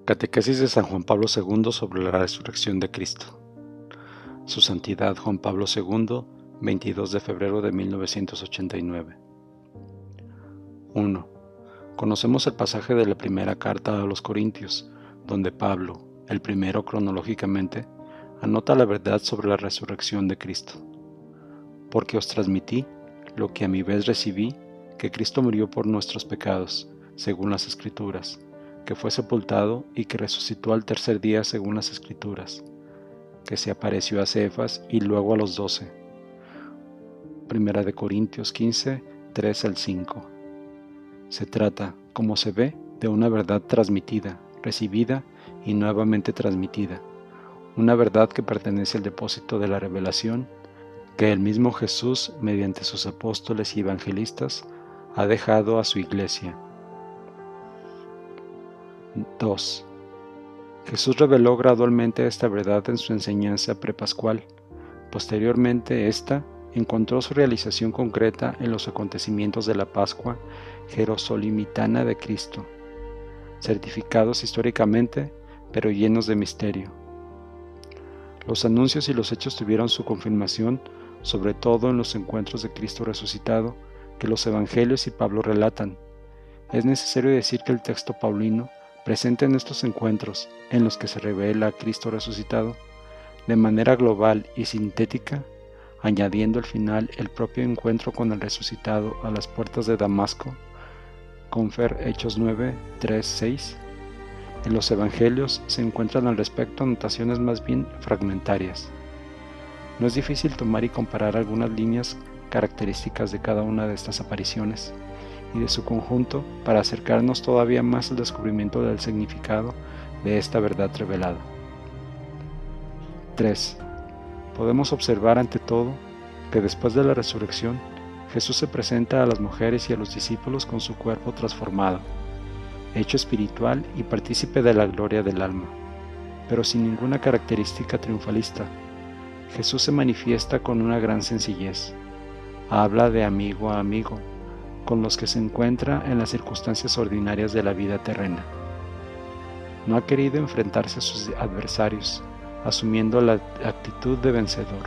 Catequesis de San Juan Pablo II sobre la resurrección de Cristo. Su Santidad Juan Pablo II, 22 de febrero de 1989. 1. Conocemos el pasaje de la primera carta a los Corintios, donde Pablo, el primero cronológicamente, anota la verdad sobre la resurrección de Cristo. Porque os transmití lo que a mi vez recibí, que Cristo murió por nuestros pecados, según las Escrituras, que fue sepultado y que resucitó al tercer día según las Escrituras, que se apareció a Cefas y luego a los 12. Primera de Corintios 15, 3 al 5. Se trata, como se ve, de una verdad transmitida, recibida y nuevamente transmitida, una verdad que pertenece al depósito de la revelación que el mismo Jesús, mediante sus apóstoles y evangelistas, ha dejado a su iglesia. 2. Jesús reveló gradualmente esta verdad en su enseñanza prepascual. Posteriormente, esta encontró su realización concreta en los acontecimientos de la Pascua jerosolimitana de Cristo, certificados históricamente, pero llenos de misterio. Los anuncios y los hechos tuvieron su confirmación, sobre todo en los encuentros de Cristo resucitado, que los Evangelios y Pablo relatan. Es necesario decir que el texto paulino presente en estos encuentros, en los que se revela a Cristo resucitado, de manera global y sintética, añadiendo al final el propio encuentro con el resucitado a las puertas de Damasco, confer Hechos 9, 3, 6. En los Evangelios se encuentran al respecto anotaciones más bien fragmentarias. No es difícil tomar y comparar algunas líneas características de cada una de estas apariciones y de su conjunto para acercarnos todavía más al descubrimiento del significado de esta verdad revelada. 3. Podemos observar ante todo que después de la resurrección, Jesús se presenta a las mujeres y a los discípulos con su cuerpo transformado, hecho espiritual y partícipe de la gloria del alma, pero sin ninguna característica triunfalista. Jesús se manifiesta con una gran sencillez. Habla de amigo a amigo, con los que se encuentra en las circunstancias ordinarias de la vida terrena. No ha querido enfrentarse a sus adversarios, asumiendo la actitud de vencedor,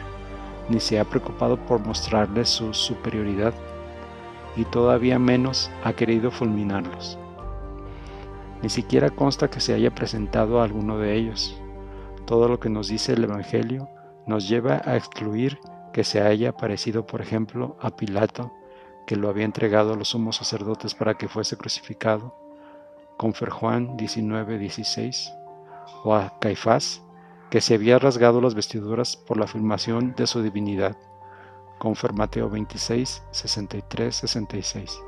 ni se ha preocupado por mostrarles su superioridad, y todavía menos ha querido fulminarlos. Ni siquiera consta que se haya presentado a alguno de ellos. Todo lo que nos dice el Evangelio nos lleva a excluir que se haya aparecido, por ejemplo, a Pilato, que lo había entregado a los sumos sacerdotes para que fuese crucificado, confer Juan 19, 16, o a Caifás, que se había rasgado las vestiduras por la afirmación de su divinidad, confer Mateo 26, 63, 66.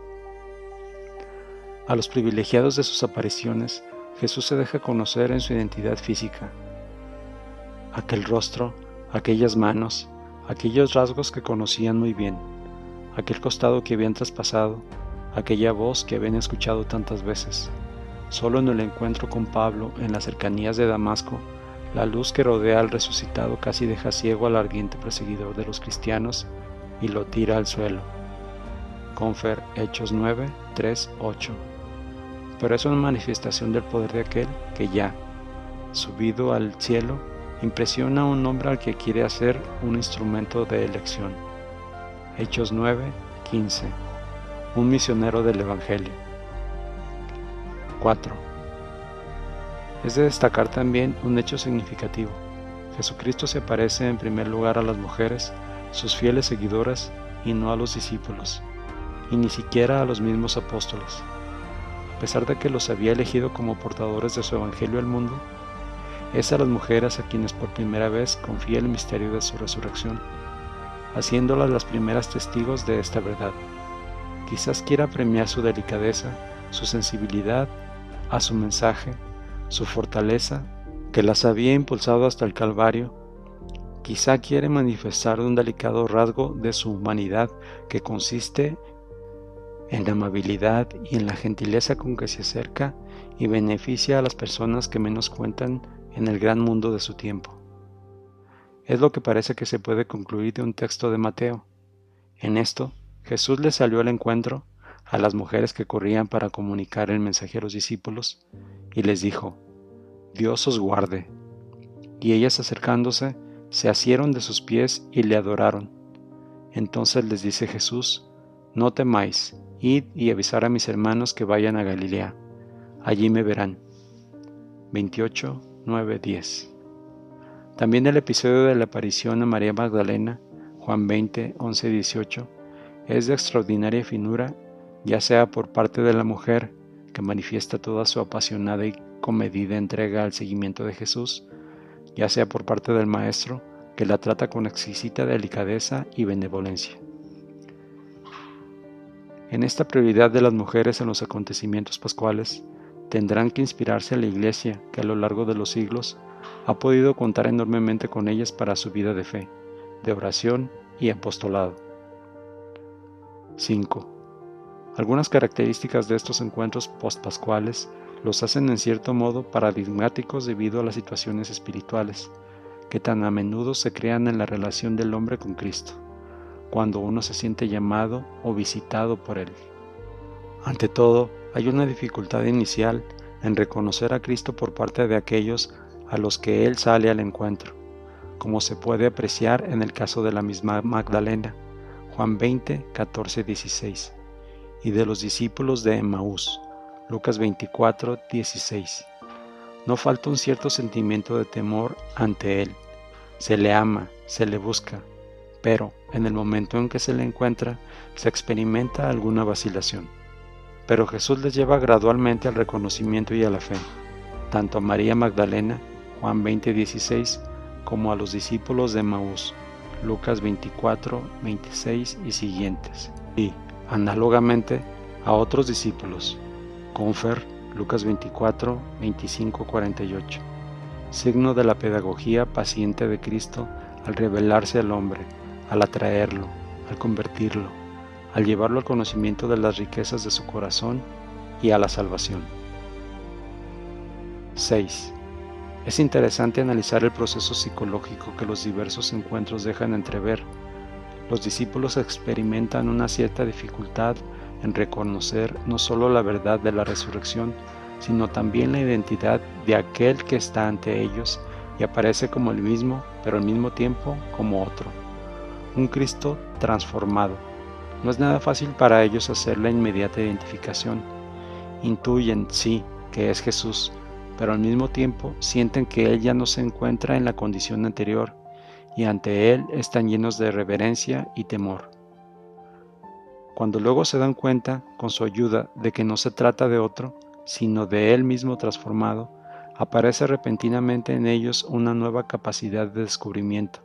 A los privilegiados de sus apariciones, Jesús se deja conocer en su identidad física. Aquel rostro, aquellas manos, aquellos rasgos que conocían muy bien, aquel costado que habían traspasado, aquella voz que habían escuchado tantas veces. Solo en el encuentro con Pablo en las cercanías de Damasco, la luz que rodea al resucitado casi deja ciego al ardiente perseguidor de los cristianos y lo tira al suelo. Confer Hechos 9, 3, 8. Pero es una manifestación del poder de aquel que ya, subido al cielo, impresiona a un hombre al que quiere hacer un instrumento de elección. Hechos 9, 15. Un misionero del Evangelio. 4. Es de destacar también un hecho significativo. Jesucristo se aparece en primer lugar a las mujeres, sus fieles seguidoras, y no a los discípulos, y ni siquiera a los mismos apóstoles. A pesar de que los había elegido como portadores de su Evangelio al mundo, es a las mujeres a quienes por primera vez confía el misterio de su resurrección, haciéndolas las primeras testigos de esta verdad. Quizás quiera premiar su delicadeza, su sensibilidad a su mensaje, su fortaleza, que las había impulsado hasta el Calvario. Quizá quiere manifestar un delicado rasgo de su humanidad que consiste en la amabilidad y en la gentileza con que se acerca y beneficia a las personas que menos cuentan en el gran mundo de su tiempo. Es lo que parece que se puede concluir de un texto de Mateo. En esto, Jesús les salió al encuentro a las mujeres que corrían para comunicar el mensaje a los discípulos y les dijo: Dios os guarde. Y ellas acercándose, se asieron de sus pies y le adoraron. Entonces les dice Jesús: No temáis, id y avisar a mis hermanos que vayan a Galilea, allí me verán. 28, 9, 10. También el episodio de la aparición a María Magdalena, Juan 20, 11, 18, es de extraordinaria finura, ya sea por parte de la mujer, que manifiesta toda su apasionada y comedida entrega al seguimiento de Jesús, ya sea por parte del Maestro, que la trata con exquisita delicadeza y benevolencia. En esta prioridad de las mujeres en los acontecimientos pascuales, tendrán que inspirarse a la Iglesia, que a lo largo de los siglos ha podido contar enormemente con ellas para su vida de fe, de oración y apostolado. 5. Algunas características de estos encuentros postpascuales los hacen en cierto modo paradigmáticos debido a las situaciones espirituales que tan a menudo se crean en la relación del hombre con Cristo, cuando uno se siente llamado o visitado por Él. Ante todo, hay una dificultad inicial en reconocer a Cristo por parte de aquellos a los que Él sale al encuentro, como se puede apreciar en el caso de la misma Magdalena, Juan 20, 14, 16, y de los discípulos de Emaús, Lucas 24, 16. No falta un cierto sentimiento de temor ante Él. Se le ama, se le busca, pero en el momento en que se le encuentra, se experimenta alguna vacilación. Pero Jesús les lleva gradualmente al reconocimiento y a la fe, tanto a María Magdalena, Juan 20, 16, como a los discípulos de Emaús, Lucas 24, 26 y siguientes, y, análogamente, a otros discípulos, Confer, Lucas 24, 25, 48, signo de la pedagogía paciente de Cristo al revelarse al hombre, al atraerlo, al convertirlo, al llevarlo al conocimiento de las riquezas de su corazón y a la salvación. 6. Es interesante analizar el proceso psicológico que los diversos encuentros dejan entrever. Los discípulos experimentan una cierta dificultad en reconocer no solo la verdad de la resurrección, sino también la identidad de aquel que está ante ellos y aparece como el mismo, pero al mismo tiempo como otro. Un Cristo transformado. No es nada fácil para ellos hacer la inmediata identificación. Intuyen, sí, que es Jesús, pero al mismo tiempo sienten que Él ya no se encuentra en la condición anterior, y ante Él están llenos de reverencia y temor. Cuando luego se dan cuenta, con su ayuda, de que no se trata de otro, sino de Él mismo transformado, aparece repentinamente en ellos una nueva capacidad de descubrimiento,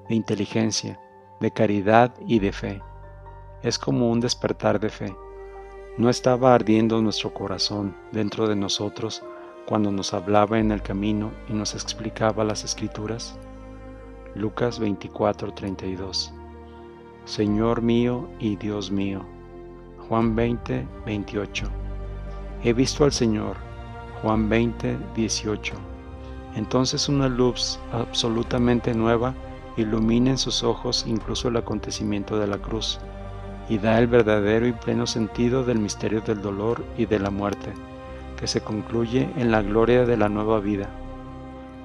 de inteligencia, de caridad y de fe. Es como un despertar de fe. ¿No estaba ardiendo nuestro corazón dentro de nosotros cuando nos hablaba en el camino y nos explicaba las Escrituras? Lucas 24, 32. Señor mío y Dios mío. Juan 20, 28. He visto al Señor. Juan 20, 18. Entonces una luz absolutamente nueva ilumina en sus ojos incluso el acontecimiento de la cruz, y da el verdadero y pleno sentido del misterio del dolor y de la muerte, que se concluye en la gloria de la nueva vida.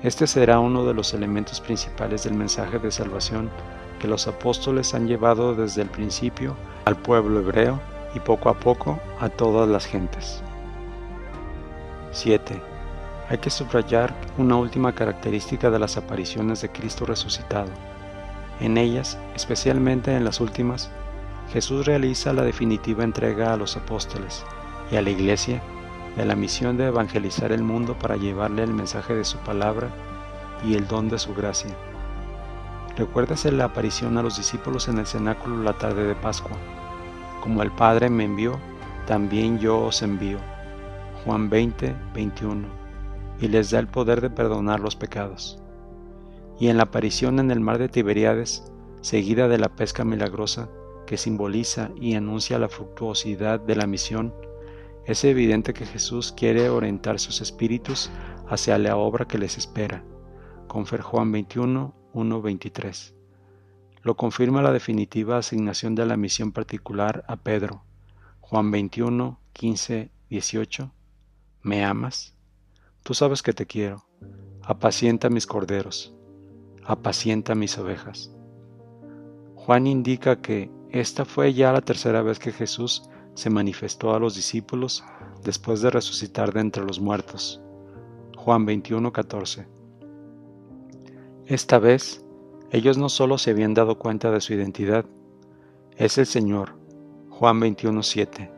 Este será uno de los elementos principales del mensaje de salvación que los apóstoles han llevado desde el principio al pueblo hebreo y poco a poco a todas las gentes. 7. Hay que subrayar una última característica de las apariciones de Cristo resucitado. En ellas, especialmente en las últimas, Jesús realiza la definitiva entrega a los apóstoles y a la Iglesia de la misión de evangelizar el mundo para llevarle el mensaje de su palabra y el don de su gracia. Recuérdase la aparición a los discípulos en el cenáculo la tarde de Pascua. Como el Padre me envió, también yo os envío. Juan 20, 21. Y les da el poder de perdonar los pecados. Y en la aparición en el mar de Tiberíades, seguida de la pesca milagrosa, que simboliza y anuncia la fructuosidad de la misión, es evidente que Jesús quiere orientar sus espíritus hacia la obra que les espera. Confer Juan 21, 1, 23. Lo confirma la definitiva asignación de la misión particular a Pedro. Juan 21, 15, 18. ¿Me amas? tú sabes que te quiero. Apacienta mis corderos, apacienta mis ovejas. Juan indica que esta fue ya la tercera vez que Jesús se manifestó a los discípulos después de resucitar de entre los muertos. Juan 21:14. Esta vez, ellos no solo se habían dado cuenta de su identidad, es el Señor, Juan 21:7,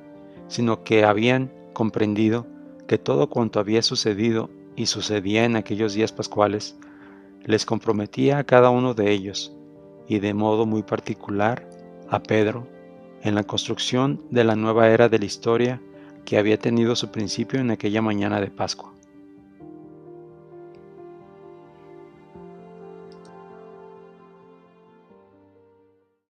sino que habían comprendido que todo cuanto había sucedido y sucedía en aquellos días pascuales les comprometía a cada uno de ellos, y de modo muy particular a Pedro, en la construcción de la nueva era de la historia que había tenido su principio en aquella mañana de Pascua.